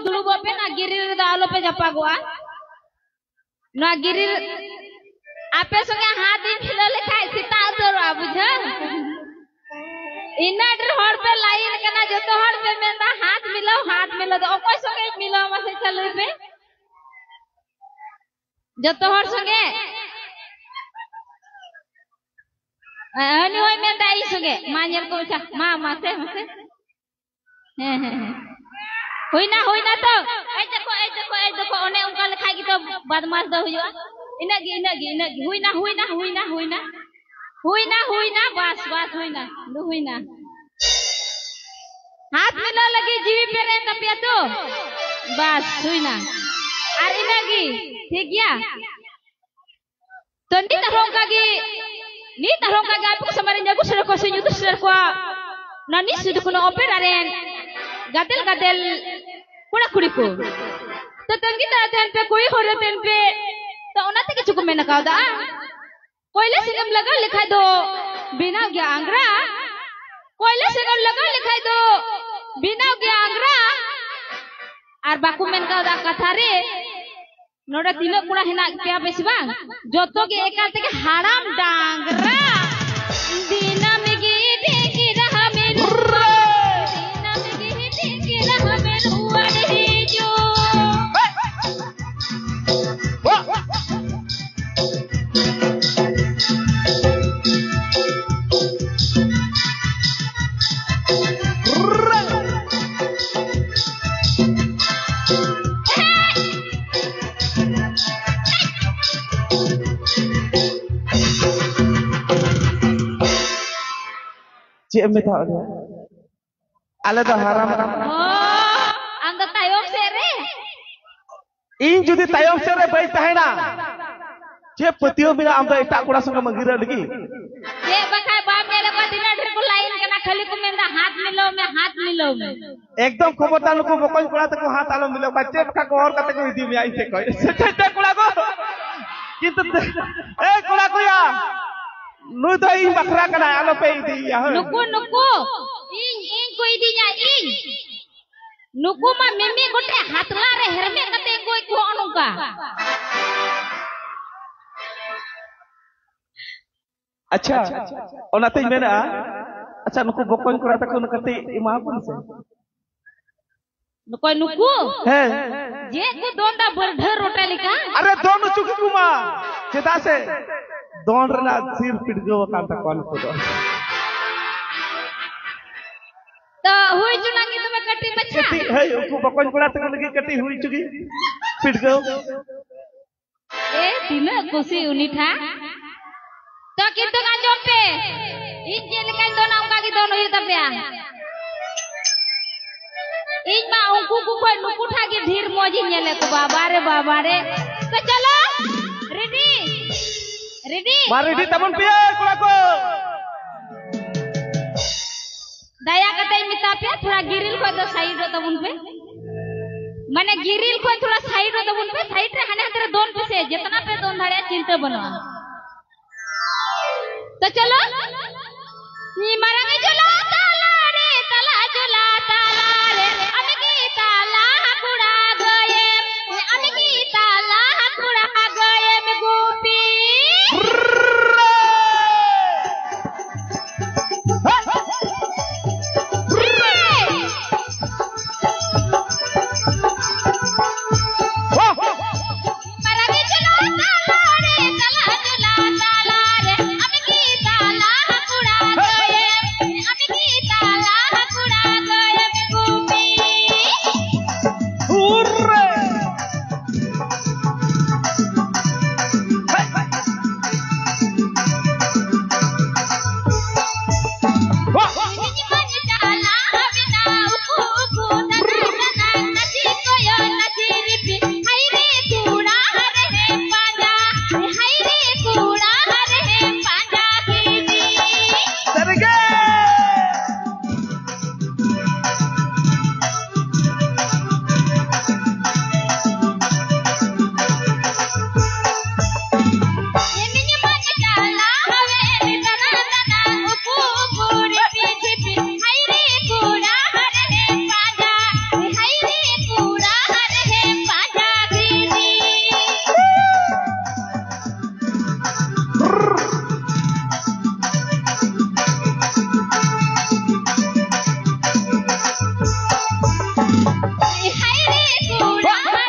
दुड़ुबो पे ना गिरिल रे द आलो पे जपागोआ ना गिरिल आपे संगे हाथ इन हिलो लेखाय सीता तोरा बुझा इना डर हर पे लाइन कना जतो हर पे मेंदा हाथ मिलो तो ओकोय संगे मिलो मसे चलई पे जतो हर संगे अनि होय मेंदा ई संगे मानेल को छा मासे हुई ना तो ए देखो ओने उनका लेखाय की तो बदमाश द हुआ इनागी हुई ना बस हुई ना हाथ मिला लगी जीवी पे रे तपिया तो बस हुई ना और इनागी ठीक गया तो नी तरह का आपको समारे जागो सर को सुन युद्ध सर को ननी सुध को ओपेरा रेन गातेल कुड़ा कुड़ी को तो तंगी तातेन पे कोई हो रतेन पे तो ओनाते किछु को मेना कादा कोयले सिंगम लगा लिखाई दो बिना गया आंगरा कोयले सिंगम लगा लिखाई दो बिना गया आंगरा और बाकू मेन कादा कथा रे नोडा तिलो कुड़ा हेना क्या बेसी बांग जतो के एका ते हाराम डांगरा दीना में गी ढेकी रहा में रुआ दीना में गी ढेकी रहा में रुआ रे जो चे में था आले तो हाराम अंद तायम से रे इन जुदी तायम से रे भाई तहेना चे पतियो बिना आम तो एटा कोड़ा संग मगिरा लगी ये बखाय बाप मेरे को दिना ढेर को लाइन कना खाली को मेंदा हाथ मिलो में एकदम खबरदार को बकन कोड़ा तक हाथ आलो मिलो बच्चे का को और कते को दी में आई से कह से कोड़ा को किंतु ए कोड़ा कोया नु तो इन बकरा कना आलो पे दी या नुकु इन को दी nya इन नुकु मा मेमे गोटे हाथला रे हेरमे कते कोई को अनुका अच्छा ओनाते मेना अच्छा नुकु बकन कोड़ा तक न कते इमा कोन से नुकु है जे को दोंदा बरढर रोटे लिका अरे दोन चुकी कुमा चेता से दोन रना सिर पिट गयो कांता कोन को तो हुई चुनागी तुम्हें कटी बच्चा है को बकन कोड़ा तक लगी कटी हुई चुकी पिट गयो ए तिना खुशी उनिठा तो किंतु का जोपे इन जेल का दोना उनका की दोनों ही तपया इन मा उनको को कोई नुकुठा की ढीर मोजी नेले को बाबा रे तो चलो रेडी मार रेडी तबन पिया कोड़ा को दया कतई मिता पे थोड़ा गिरिल को तो साइड रो तबन पे माने गिरिल को थोड़ा साइड रो तबन पे साइड रे हने तेरे दोन पे से जितना पे दोन धाड़े चिंता बनो तो चलो नी मारेंगे चलो ताला रे अमी की ताला कुड़ा गए में गोपी कुड़ा